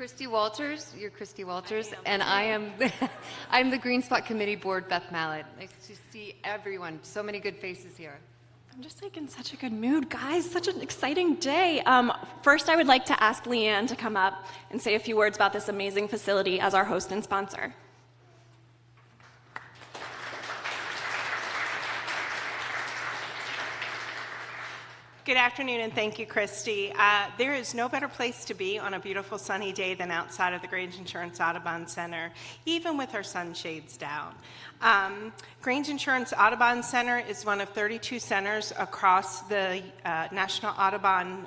Christy Walters. You're Christy Walters, and I'm the Green Spot Committee Board, Beth Mallet. Nice to see everyone. So many good faces here. I'm just like in such a good mood, guys. Such an exciting day. First, I would like to ask Leanne to come up and say a few words about this amazing facility as our host and sponsor. Good afternoon, and thank you, Christy. There is no better place to be on a beautiful sunny day than outside of the Grange Insurance Audubon Center, even with our sunshades down. Grange Insurance Audubon Center is one of 32 centers across the National Audubon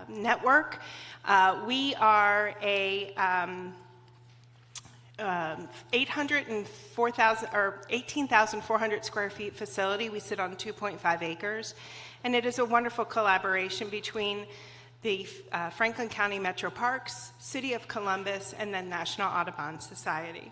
Network. We are a 18,400 square feet facility. We sit on 2.5 acres. And it is a wonderful collaboration between the Franklin County Metro Parks, City of Columbus, and the National Audubon Society.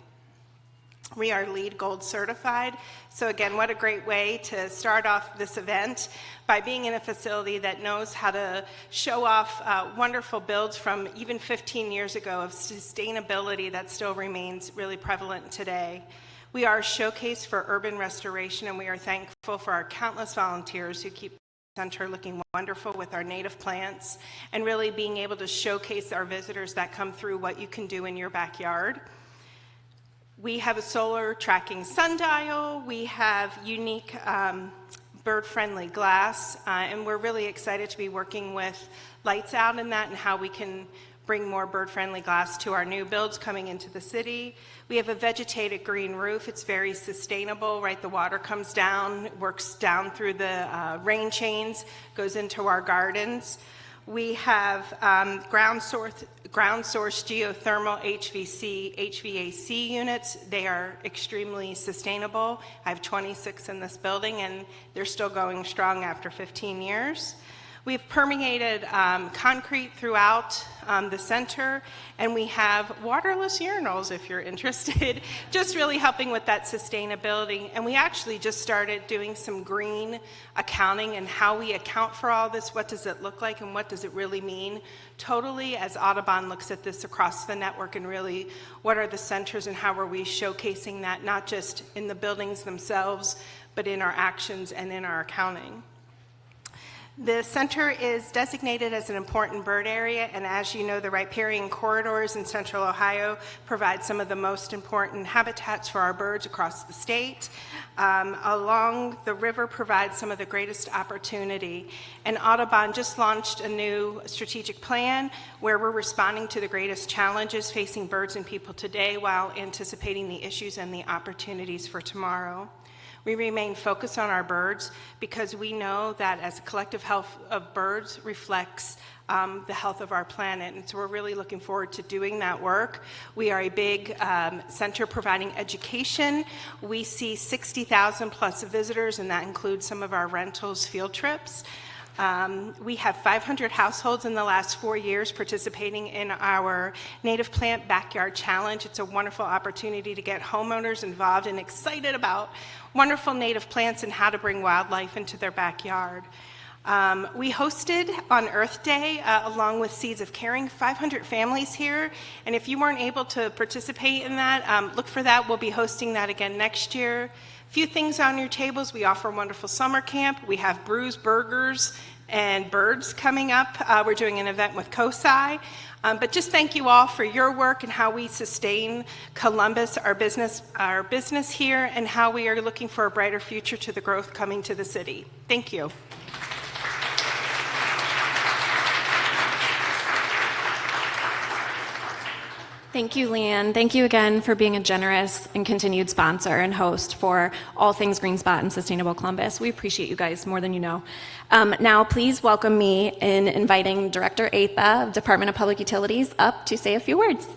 We are LEED Gold certified. So again, what a great way to start off this event by being in a facility that knows how to show off wonderful builds from even 15 years ago of sustainability that still remains really prevalent today. We are a showcase for urban restoration, and we are thankful for our countless volunteers who keep center looking wonderful with our native plants and really being able to showcase our visitors that come through what you can do in your backyard. We have a solar tracking sundial. We have unique bird-friendly glass, and we're really excited to be working with Lights Out in that and how we can bring more bird-friendly glass to our new builds coming into the city. We have a vegetated green roof. It's very sustainable, right? The water comes down, works down through the rain chains, goes into our gardens. We have ground source geothermal HVAC units. They are extremely sustainable. I have 26 in this building, and they're still going strong after 15 years. We've permeated concrete throughout the center, and we have waterless urinals if you're interested, just really helping with that sustainability. And we actually just started doing some green accounting and how we account for all this. What does it look like and what does it really mean totally as Audubon looks at this across the network, and really what are the centers and how are we showcasing that, not just in the buildings themselves, but in our actions and in our accounting. The center is designated as an important bird area, and as you know, the riparian corridors in central Ohio provide some of the most important habitats for our birds across the state. Along the river provides some of the greatest opportunity, and Audubon just launched a new strategic plan where we're responding to the greatest challenges facing birds and people today while anticipating the issues and the opportunities for tomorrow. We remain focused on our birds because we know that as a collective health of birds reflects the health of our planet, and so we're really looking forward to doing that work. We are a big center providing education. We see 60,000 plus visitors, and that includes some of our rentals, field trips. We have 500 households in the last 4 years participating in our Native Plant Backyard Challenge. It's a wonderful opportunity to get homeowners involved and excited about wonderful native plants and how to bring wildlife into their backyard. We hosted on Earth Day, along with Seeds of Caring, 500 families here, and if you weren't able to participate in that, look for that. We'll be hosting that again next year. A few things on your tables. We offer a wonderful summer camp. We have brews, burgers, and birds coming up. We're doing an event with COSI. But just thank you all for your work and how we sustain Columbus, our business here, and how we are looking for a brighter future to the growth coming to the city. Thank you. Thank you, Leanne. Thank you again for being a generous and continued sponsor and host for all things Green Spot and Sustainable Columbus. We appreciate you guys more than you know. Now, please welcome me in inviting Director Atha of Department of Public Utilities up to say a few words.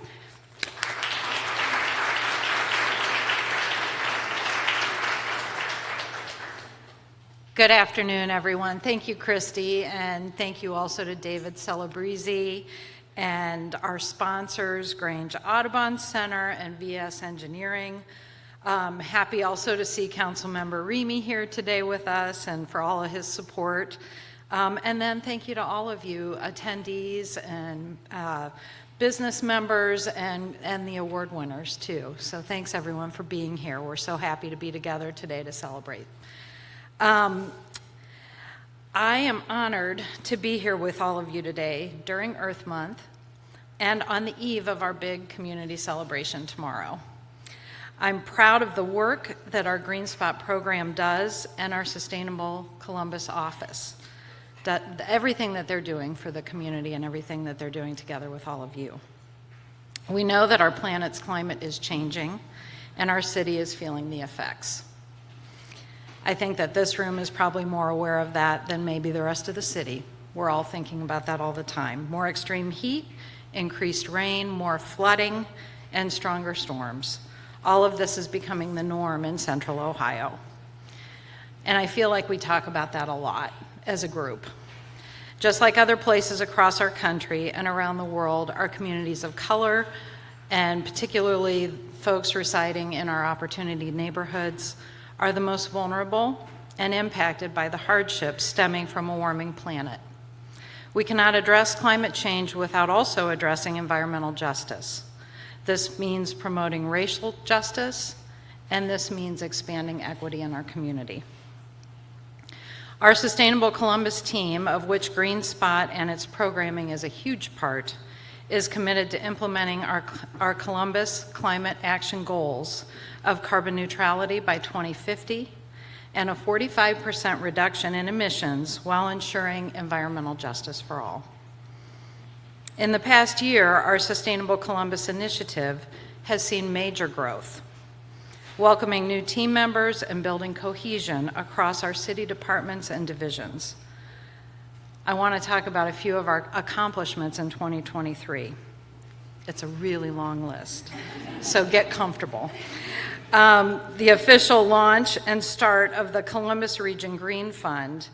Good afternoon, everyone. Thank you, Christy, and thank you also to David Celebrezzi and our sponsors, Grange Audubon Center and VS Engineering. Happy also to see Councilmember Remy here today with us and for all of his support. And then thank you to all of you attendees and business members and the award winners too. So thanks everyone for being here. We're so happy to be together today to celebrate. I am honored to be here with all of you today during Earth Month and on the eve of our big community celebration tomorrow. I'm proud of the work that our GreenSpot program does and our Sustainable Columbus office, everything that they're doing for the community and everything that they're doing together with all of you. We know that our planet's climate is changing and our city is feeling the effects. I think that this room is probably more aware of that than maybe the rest of the city. We're all thinking about that all the time. More extreme heat, increased rain, more flooding, and stronger storms. All of this is becoming the norm in Central Ohio. And I feel like we talk about that a lot as a group. Just like other places across our country and around the world, our communities of color, and particularly folks residing in our opportunity neighborhoods, are the most vulnerable and impacted by the hardships stemming from a warming planet. We cannot address climate change without also addressing environmental justice. This means promoting racial justice, and this means expanding equity in our community. Our Sustainable Columbus team, of which GreenSpot and its programming is a huge part, is committed to implementing our Columbus climate action goals of carbon neutrality by 2050 and a 45% reduction in emissions while ensuring environmental justice for all. In the past year, our Sustainable Columbus initiative has seen major growth, welcoming new team members and building cohesion across our city departments and divisions. I want to talk about a few of our accomplishments in 2023. It's a really long list, so get comfortable. The official launch and start of the Columbus Region Green Fund,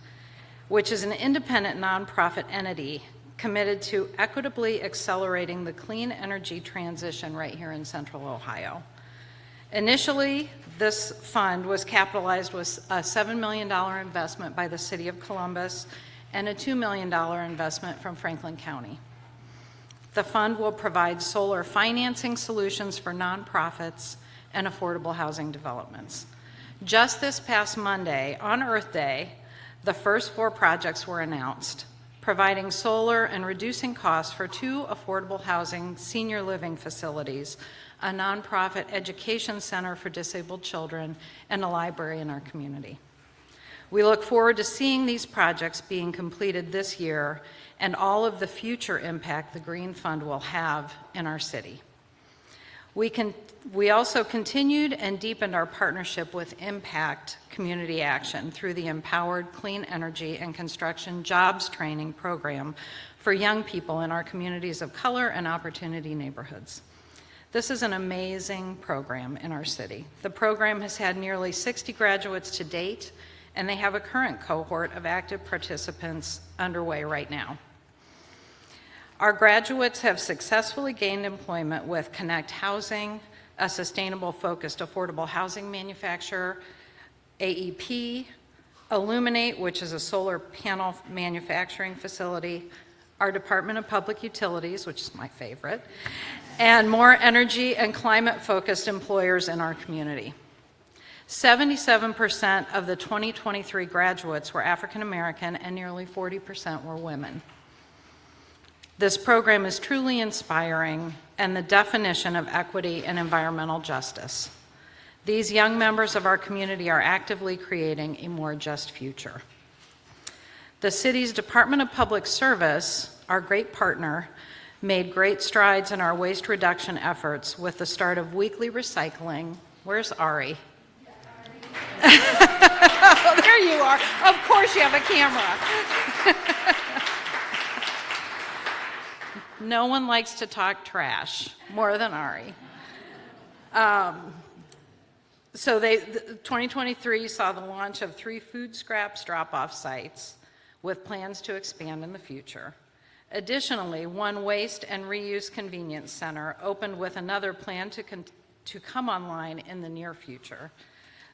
which is an independent nonprofit entity committed to equitably accelerating the clean energy transition right here in Central Ohio. Initially, this fund was capitalized with a $7 million investment by the City of Columbus and a $2 million investment from Franklin County. The fund will provide solar financing solutions for nonprofits and affordable housing developments. Just this past Monday, on Earth Day, the first 4 projects were announced, providing solar and reducing costs for 2 affordable housing senior living facilities, a nonprofit education center for disabled children, and a library in our community. We look forward to seeing these projects being completed this year and all of the future impact the Green Fund will have in our city. We also continued and deepened our partnership with Impact Community Action through the Empowered Clean Energy and Construction Jobs Training Program for young people in our communities of color and opportunity neighborhoods. This is an amazing program in our city. The program has had nearly 60 graduates to date, and they have a current cohort of active participants underway right now. Our graduates have successfully gained employment with Connect Housing, a sustainable-focused affordable housing manufacturer, AEP, Illuminate, which is a solar panel manufacturing facility, our Department of Public Utilities, which is my favorite, and more energy and climate-focused employers in our community. 77% of the 2023 graduates were African American and nearly 40% were women. This program is truly inspiring and the definition of equity and environmental justice. These young members of our community are actively creating a more just future. The city's Department of Public Service, our great partner, made great strides in our waste reduction efforts with the start of weekly recycling. Where's Ari? Oh, there you are. Of course you have a camera. No one likes to talk trash more than Ari. So 2023 saw the launch of 3 food scraps drop-off sites with plans to expand in the future. Additionally, 1 waste and reuse convenience center opened with another plan to come online in the near future.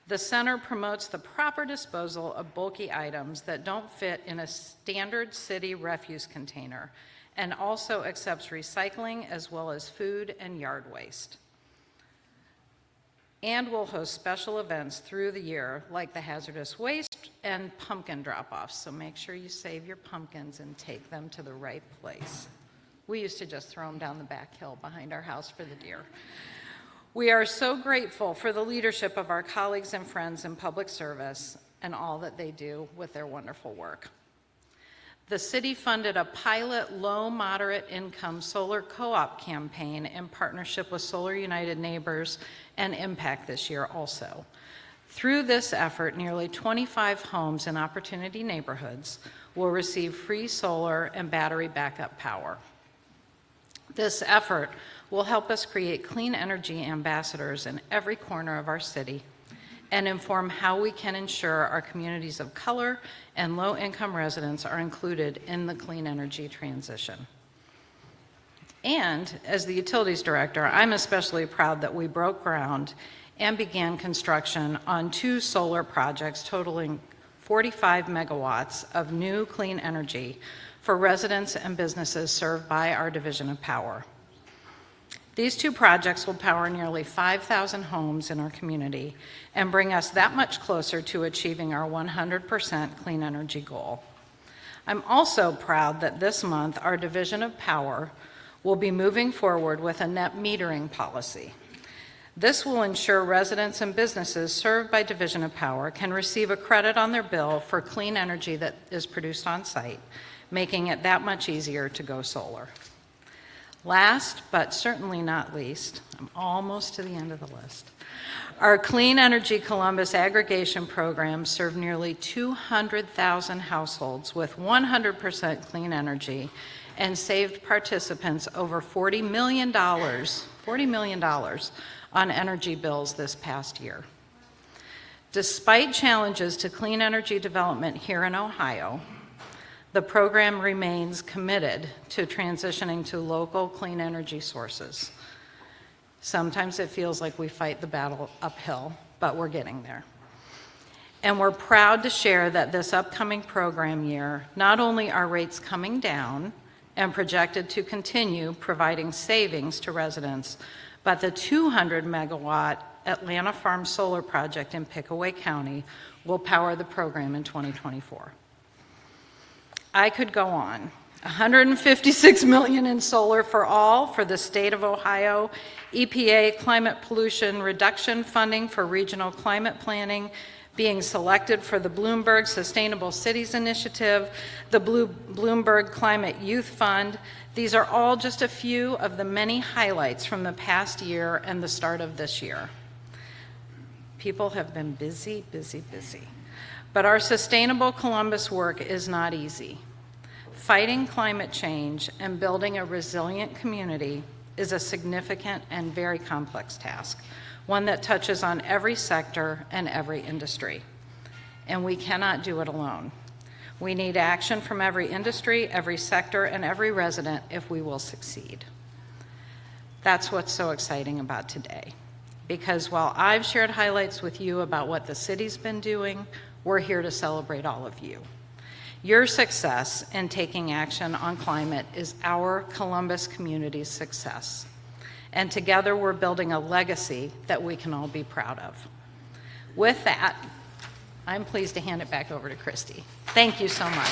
The center promotes the proper disposal of bulky items that don't fit in a standard city refuse container and also accepts recycling as well as food and yard waste. And will host special events through the year like the hazardous waste and pumpkin drop-offs. So make sure you save your pumpkins and take them to the right place. We used to just throw them down the back hill behind our house for the deer. We are so grateful for the leadership of our colleagues and friends in public service and all that they do with their wonderful work. The city funded a pilot low moderate income solar co-op campaign in partnership with Solar United Neighbors and Impact this year also. Through this effort, nearly 25 homes in Opportunity neighborhoods will receive free solar and battery backup power. This effort will help us create clean energy ambassadors in every corner of our city and inform how we can ensure our communities of color and low-income residents are included in the clean energy transition. And as the Utilities Director, I'm especially proud that we broke ground and began construction on 2 solar projects totaling 45 megawatts of new clean energy for residents and businesses served by our Division of Power. These 2 projects will power nearly 5,000 homes in our community and bring us that much closer to achieving our 100% clean energy goal. I'm also proud that this month our Division of Power will be moving forward with a net metering policy. This will ensure residents and businesses served by Division of Power can receive a credit on their bill for clean energy that is produced on site, making it that much easier to go solar. Last, but certainly not least, I'm almost to the end of the list. Our Clean Energy Columbus aggregation program served nearly 200,000 households with 100% clean energy and saved participants over $40 million on energy bills this past year. Despite challenges to clean energy development here in Ohio, the program remains committed to transitioning to local clean energy sources. Sometimes it feels like we fight the battle uphill, but we're getting there. And we're proud to share that this upcoming program year, not only are rates coming down and projected to continue providing savings to residents, but the 200 megawatt Atlanta Farm Solar Project in Pickaway County will power the program in 2024. I could go on. $156 million in solar for all for the state of Ohio, EPA climate pollution reduction funding for regional climate planning, being selected for the Bloomberg Sustainable Cities Initiative, the Bloomberg Climate Youth Fund. These are all just a few of the many highlights from the past year and the start of this year. People have been busy, busy, busy. But our Sustainable Columbus work is not easy. Fighting climate change and building a resilient community is a significant and very complex task, one that touches on every sector and every industry. And we cannot do it alone. We need action from every industry, every sector, and every resident if we will succeed. That's what's so exciting about today. Because while I've shared highlights with you about what the city's been doing, we're here to celebrate all of you. Your success in taking action on climate is our Columbus community's success. And together we're building a legacy that we can all be proud of. With that, I'm pleased to hand it back over to Christy. Thank you so much.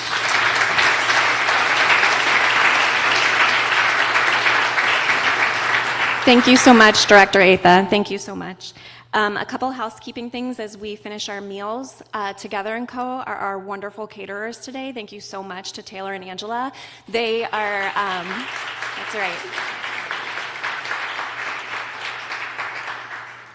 Thank you so much, Director Atha. Thank you so much. A couple housekeeping things as we finish our meals. Together & Co. are our wonderful caterers today. Thank you so much to Taylor and Angela. They are, that's right.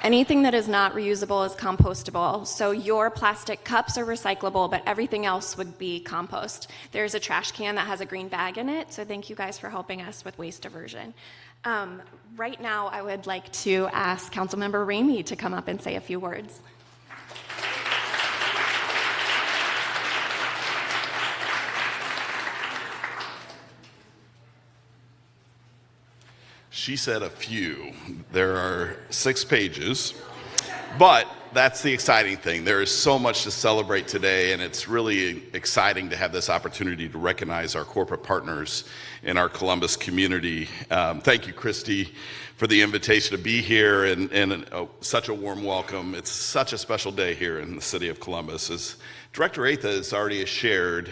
Anything that is not reusable is compostable. So your plastic cups are recyclable, but everything else would be compost. There's a trash can that has a green bag in it, so thank you guys for helping us with waste diversion. Right now, I would like to ask Councilmember Ramey to come up and say a few words. She said a few. There are 6 pages, but that's the exciting thing. There is so much to celebrate today, and it's really exciting to have this opportunity to recognize our corporate partners in our Columbus community. Thank you, Christy, for the invitation to be here and such a warm welcome. It's such a special day here in the city of Columbus. As Director Atha has already shared,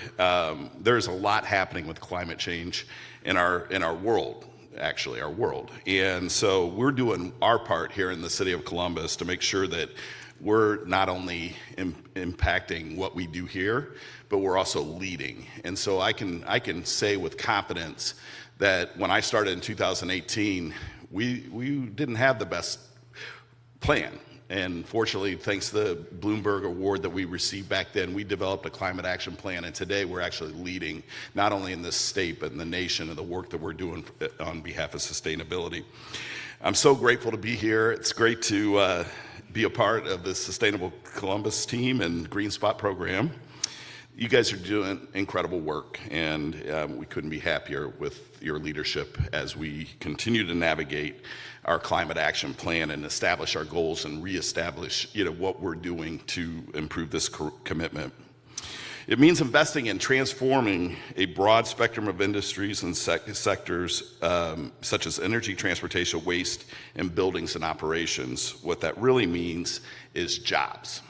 there's a lot happening with climate change in our world. Actually, our world. And so we're doing our part here in the city of Columbus to make sure that we're not only impacting what we do here, but we're also leading. And so I can say with confidence that when I started in 2018, we didn't have the best plan. And fortunately, thanks to the Bloomberg Award that we received back then, we developed a climate action plan. And today we're actually leading, not only in this state, but in the nation and the work that we're doing on behalf of sustainability. I'm so grateful to be here. It's great to be a part of the Sustainable Columbus team and GreenSpot program. You guys are doing incredible work, and we couldn't be happier with your leadership as we continue to navigate our climate action plan and establish our goals and reestablish what we're doing to improve this commitment. It means investing in transforming a broad spectrum of industries and sectors such as energy, transportation, waste, and buildings and operations. What that really means is jobs.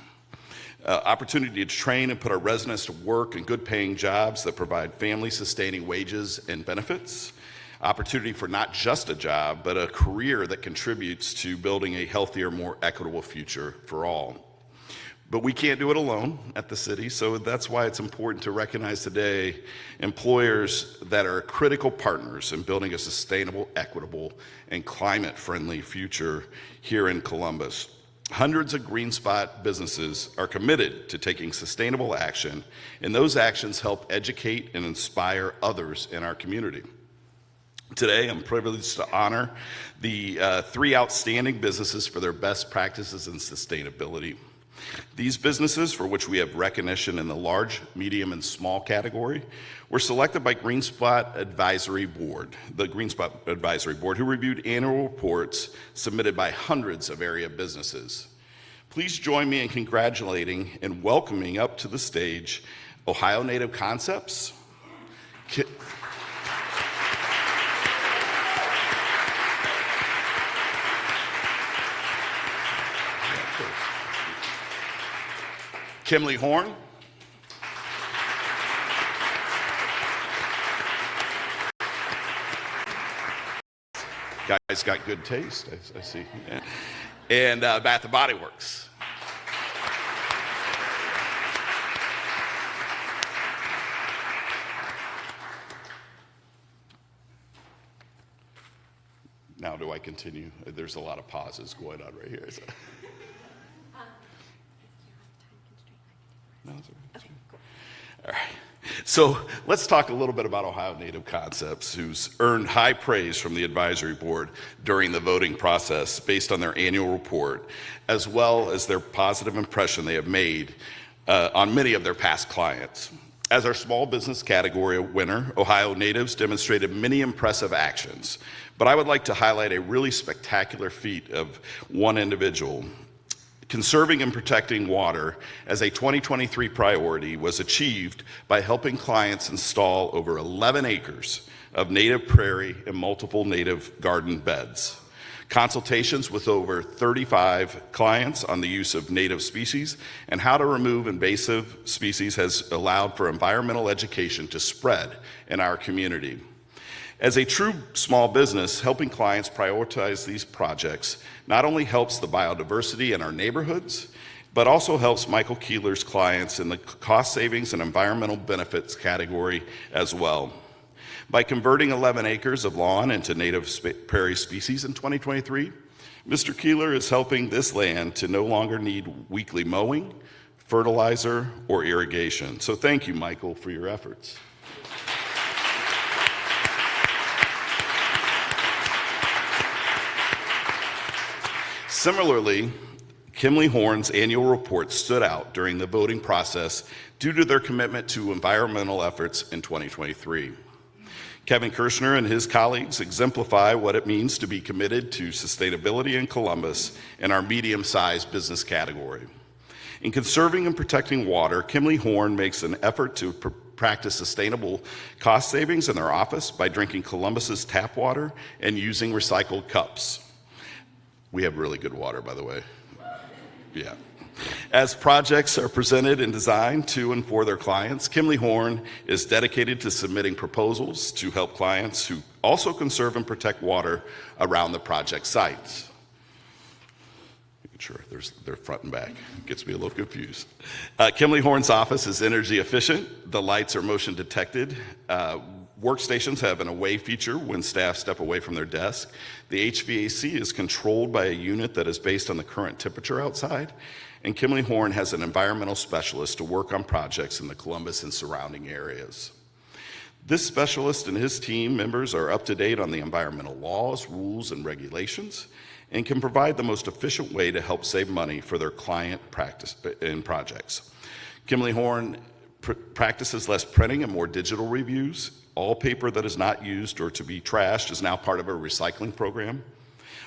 Opportunity to train and put our residents to work in good paying jobs that provide family sustaining wages and benefits. Opportunity for not just a job, but a career that contributes to building a healthier, more equitable future for all. But we can't do it alone at the city, so that's why it's important to recognize today employers that are critical partners in building a sustainable, equitable, and climate-friendly future here in Columbus. Hundreds of GreenSpot businesses are committed to taking sustainable action, and those actions help educate and inspire others in our community. Today, I'm privileged to honor the 3 outstanding businesses for their best practices in sustainability. These businesses, for which we have recognition in the large, medium, and small category, were selected by GreenSpot Advisory Board, the GreenSpot Advisory Board, who reviewed annual reports submitted by hundreds of area businesses. Please join me in congratulating and welcoming up to the stage Ohio Native Concepts, Kimley Horn, guys got good taste, I see, yeah. And Bath and Body Works. Now do I continue? There's a lot of pauses going on right here. So. No, that's all right. Okay, cool. All right. So let's talk a little bit about Ohio Native Concepts, who's earned high praise from the advisory board during the voting process based on their annual report, as well as their positive impression they have made on many of their past clients. As our small business category winner, Ohio Natives demonstrated many impressive actions, but I would like to highlight a really spectacular feat of one individual. Conserving and protecting water as a 2023 priority was achieved by helping clients install over 11 acres of native prairie and multiple native garden beds. Consultations with over 35 clients on the use of native species and how to remove invasive species has allowed for environmental education to spread in our community. As a true small business, helping clients prioritize these projects not only helps the biodiversity in our neighborhoods, but also helps Michael Keeler's clients in the cost savings and environmental benefits category as well. By converting 11 acres of lawn into native prairie species in 2023, Mr. Keeler is helping this land to no longer need weekly mowing, fertilizer, or irrigation. So thank you, Michael, for your efforts. Similarly, Kimley Horn's annual report stood out during the voting process due to their commitment to environmental efforts in 2023. Kevin Kirshner and his colleagues exemplify what it means to be committed to sustainability in Columbus in our medium-sized business category. In conserving and protecting water, Kimley Horn makes an effort to practice sustainable cost savings in their office by drinking Columbus's tap water and using recycled cups. We have really good water, by the way. Yeah. As projects are presented and designed to and for their clients, Kimley Horn is dedicated to submitting proposals to help clients who also conserve and protect water around the project sites. Making sure they're front and back. Gets me a little confused. Kimley Horn's office is energy efficient. The lights are motion detected. Workstations have an away feature when staff step away from their desk. The HVAC is controlled by a unit that is based on the current temperature outside. And Kimley Horn has an environmental specialist to work on projects in the Columbus and surrounding areas. This specialist and his team members are up to date on the environmental laws, rules, and regulations, and can provide the most efficient way to help save money for their client practice in projects. Kimley Horn practices less printing and more digital reviews. All paper that is not used or to be trashed is now part of a recycling program.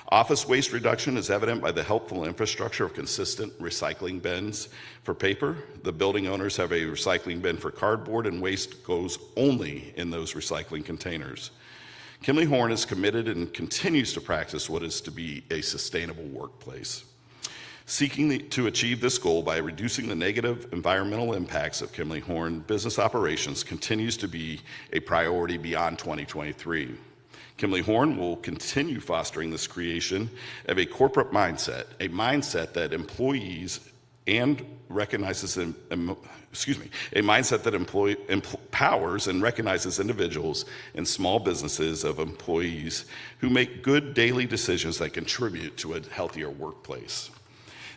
Office waste reduction is evident by the helpful infrastructure of consistent recycling bins for paper. The building owners have a recycling bin for cardboard, and waste goes only in those recycling containers. Kimley Horn is committed and continues to practice what is to be a sustainable workplace. Seeking to achieve this goal by reducing the negative environmental impacts of Kimley Horn business operations continues to be a priority beyond 2023. Kimley Horn will continue fostering this creation of a corporate mindset, a mindset that employees and recognizes, a mindset that empowers and recognizes individuals and small businesses of employees who make good daily decisions that contribute to a healthier workplace.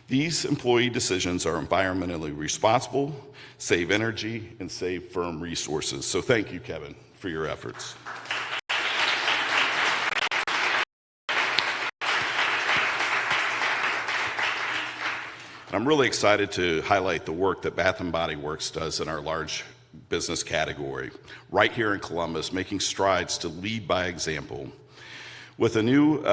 These employee decisions are environmentally responsible, save energy, and save firm resources. So thank you, Kevin, for your efforts. I'm really excited to highlight the work that Bath & Body Works does in our large business category, right here in Columbus, making strides to lead by example. With a new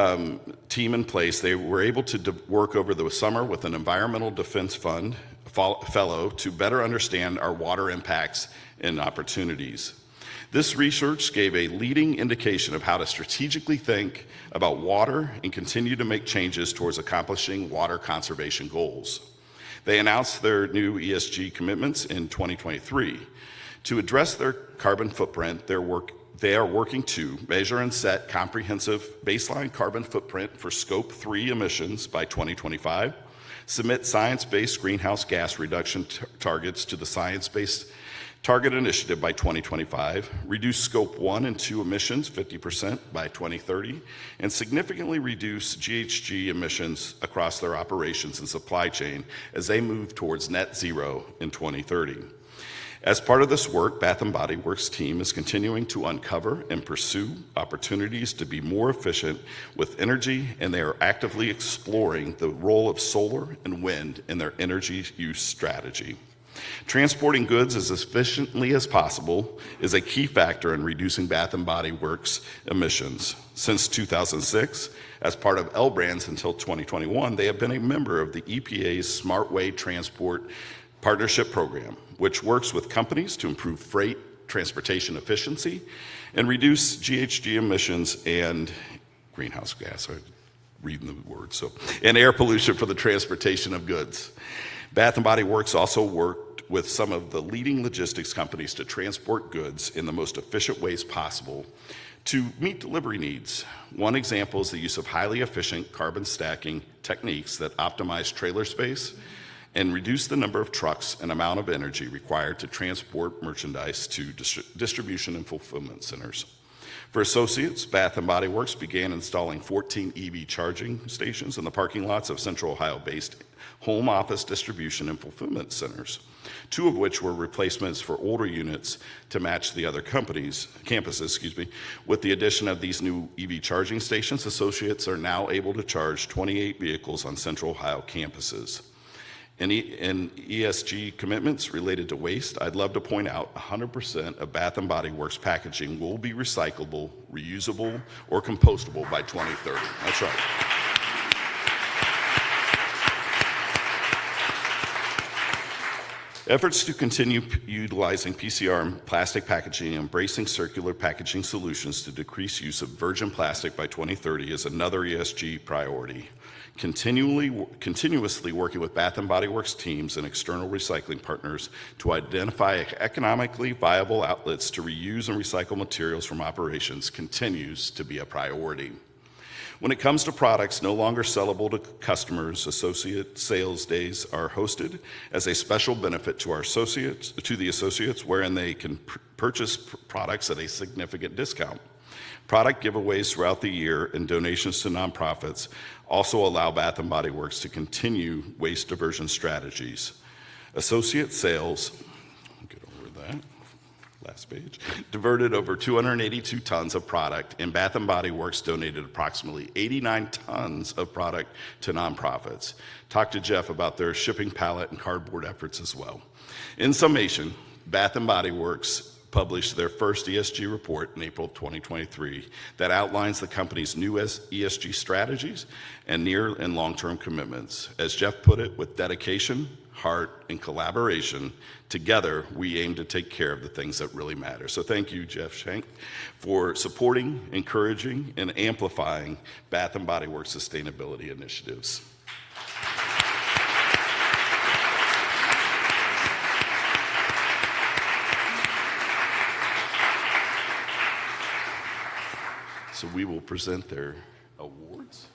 team in place, they were able to work over the summer with an Environmental Defense Fund fellow to better understand our water impacts and opportunities. This research gave a leading indication of how to strategically think about water and continue to make changes towards accomplishing water conservation goals. They announced their new ESG commitments in 2023. To address their carbon footprint, they are working to measure and set comprehensive baseline carbon footprint for Scope 3 emissions by 2025, submit science-based greenhouse gas reduction targets to the Science Based Target Initiative by 2025, reduce Scope 1 and 2 emissions 50% by 2030, and significantly reduce GHG emissions across their operations and supply chain as they move towards net zero in 2030. As part of this work, Bath & Body Works team is continuing to uncover and pursue opportunities to be more efficient with energy, and they are actively exploring the role of solar and wind in their energy use strategy. Transporting goods as efficiently as possible is a key factor in reducing Bath & Body Works emissions. Since 2006, as part of L Brands until 2021, they have been a member of the EPA's Smart Way Transport Partnership Program, which works with companies to improve freight transportation efficiency and reduce GHG emissions and greenhouse gas, I'm reading the words, and air pollution for the transportation of goods. Bath & Body Works also worked with some of the leading logistics companies to transport goods in the most efficient ways possible to meet delivery needs. One example is the use of highly efficient carbon stacking techniques that optimize trailer space and reduce the number of trucks and amount of energy required to transport merchandise to distribution and fulfillment centers. For associates, Bath & Body Works began installing 14 EV charging stations in the parking lots of Central Ohio-based home office distribution and fulfillment centers, 2 of which were replacements for older units to match the other campuses. With the addition of these new EV charging stations, associates are now able to charge 28 vehicles on Central Ohio campuses. and ESG commitments related to waste, I'd love to point out 100% of Bath & Body Works packaging will be recyclable, reusable, or compostable by 2030. That's right. Efforts to continue utilizing PCR and plastic packaging and embracing circular packaging solutions to decrease use of virgin plastic by 2030 is another ESG priority. Continuously working with Bath & Body Works teams and external recycling partners to identify economically viable outlets to reuse and recycle materials from operations continues to be a priority. When it comes to products no longer sellable to customers, associate sales days are hosted as a special benefit to the associates, wherein they can purchase products at a significant discount. Product giveaways throughout the year and donations to nonprofits also allow Bath & Body Works to continue waste diversion strategies. Associate sales, get over that. Last page, diverted over 282 tons of product, and Bath & Body Works donated approximately 89 tons of product to nonprofits. Talk to Jeff about their shipping pallet and cardboard efforts as well. In summation, Bath & Body Works published their first ESG report in April 2023 that outlines the company's new ESG strategies and near and long-term commitments. As Jeff put it, with dedication, heart, and collaboration, together we aim to take care of the things that really matter. So thank you, Jeff Schenk, for supporting, encouraging, and amplifying Bath & Body Works sustainability initiatives. So we will present their awards.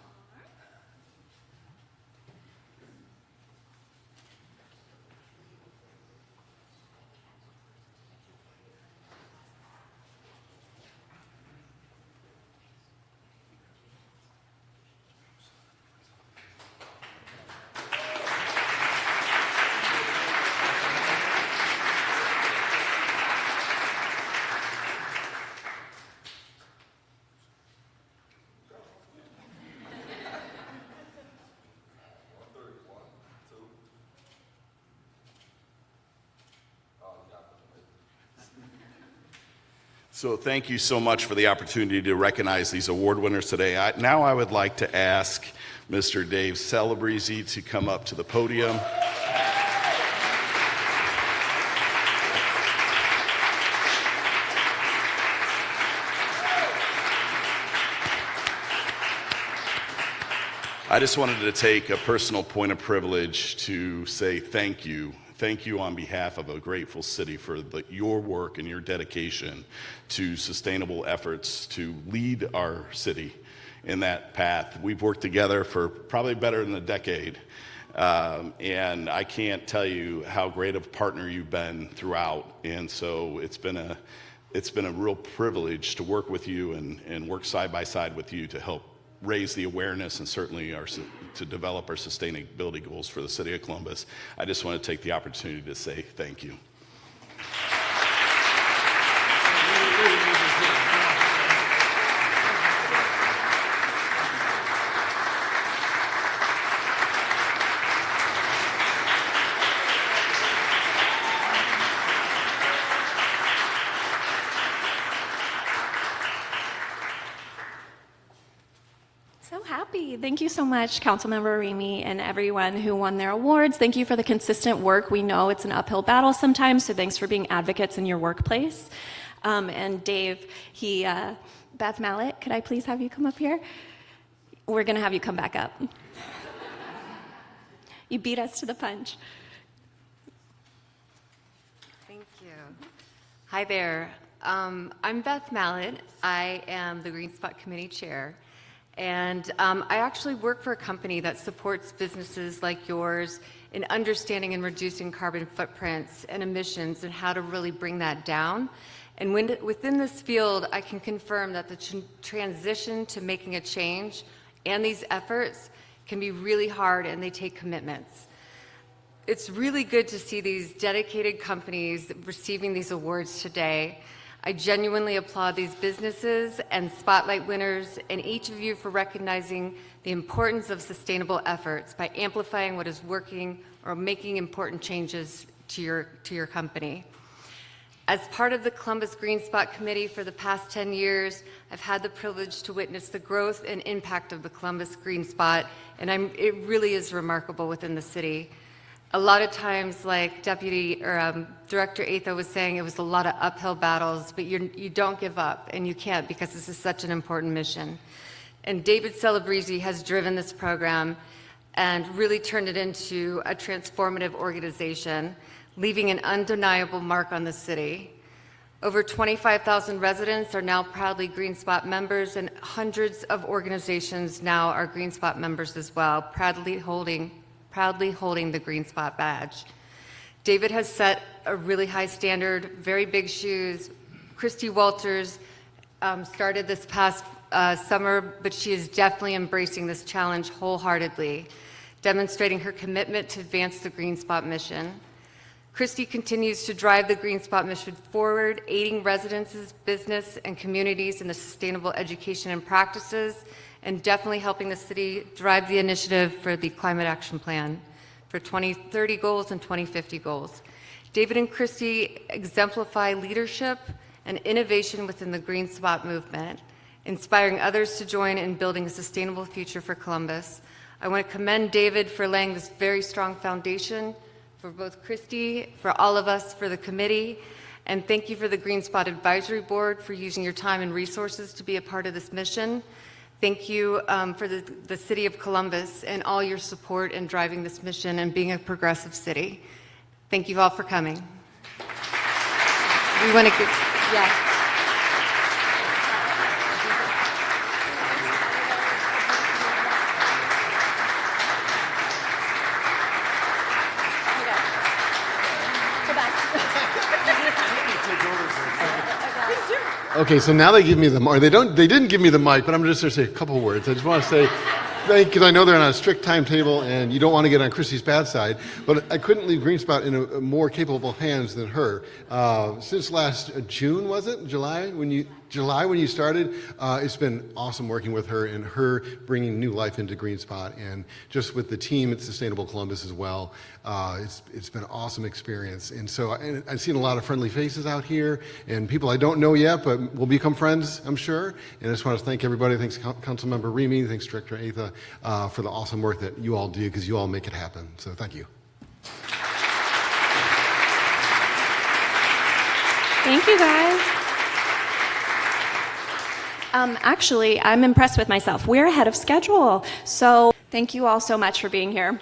So thank you so much for the opportunity to recognize these award winners today. Now I would like to ask Mr. Dave Celebrezzi to come up to the podium. I just wanted to take a personal point of privilege to say thank you. Thank you on behalf of a grateful city for your work and your dedication to sustainable efforts to lead our city in that path. We've worked together for probably better than a decade, and I can't tell you how great of a partner you've been throughout. And so it's been a real privilege to work with you and work side by side with you to help raise the awareness and certainly to develop our sustainability goals for the city of Columbus. I just want to take the opportunity to say thank you. So happy. Thank you so much, Councilmember Remy and everyone who won their awards. Thank you for the consistent work. We know it's an uphill battle sometimes, so thanks for being advocates in your workplace. And Dave, Beth Mallet, could I please have you come up here? We're going to have you come back up. You beat us to the punch. Thank you. Hi there. I'm Beth Mallet. I am the Green Spot Committee Chair. And I actually work for a company that supports businesses like yours in understanding and reducing carbon footprints and emissions and how to really bring that down. And within this field, I can confirm that the transition to making a change and these efforts can be really hard, and they take commitments. It's really good to see these dedicated companies receiving these awards today. I genuinely applaud these businesses and Spotlight winners and each of you for recognizing the importance of sustainable efforts by amplifying what is working or making important changes to your company. As part of the Columbus Green Spot Committee for the past 10 years, I've had the privilege to witness the growth and impact of the Columbus Green Spot, and it really is remarkable within the city. A lot of times, like Director Atha was saying, it was a lot of uphill battles, but you don't give up, and you can't, because this is such an important mission. And David Celebrezzi has driven this program and really turned it into a transformative organization, leaving an undeniable mark on the city. Over 25,000 residents are now proudly Green Spot members, and hundreds of organizations now are Green Spot members as well, proudly holding the Green Spot badge. David has set a really high standard, very big shoes. Christy Walters started this past summer, but she is definitely embracing this challenge wholeheartedly, demonstrating her commitment to advance the Green Spot mission. Christy continues to drive the Green Spot mission forward, aiding residents, business, and communities in the sustainable education and practices, and definitely helping the city drive the initiative for the Climate Action Plan for 2030 goals and 2050 goals. David and Christy exemplify leadership and innovation within the Green Spot movement, inspiring others to join in building a sustainable future for Columbus. I want to commend David for laying this very strong foundation for both Christy, for all of us, for the committee, and thank you for the Green Spot Advisory Board for using your time and resources to be a part of this mission. Thank you for the City of Columbus and all your support in driving this mission and being a progressive city. Thank you all for coming. We want to give, yeah. Okay, so now they give me the mic. They didn't give me the mic, but I'm just going to say a couple words. I just want to say thank you, because I know they're on a strict timetable and you don't want to get on Christy's bad side, but I couldn't leave Green Spot in a more capable hands than her. Since last June, was it? July when you started, it's been awesome working with her and her bringing new life into Green Spot, and just with the team at Sustainable Columbus as well. It's been an awesome experience, and so I've seen a lot of friendly faces out here and people I don't know yet, but will become friends, I'm sure. And I just want to thank everybody. Thanks Councilmember Remy, thanks Director Atha for the awesome work that you all do, because you all make it happen. So thank you. Thank you, guys. Actually, I'm impressed with myself. We're ahead of schedule. So thank you all so much for being here.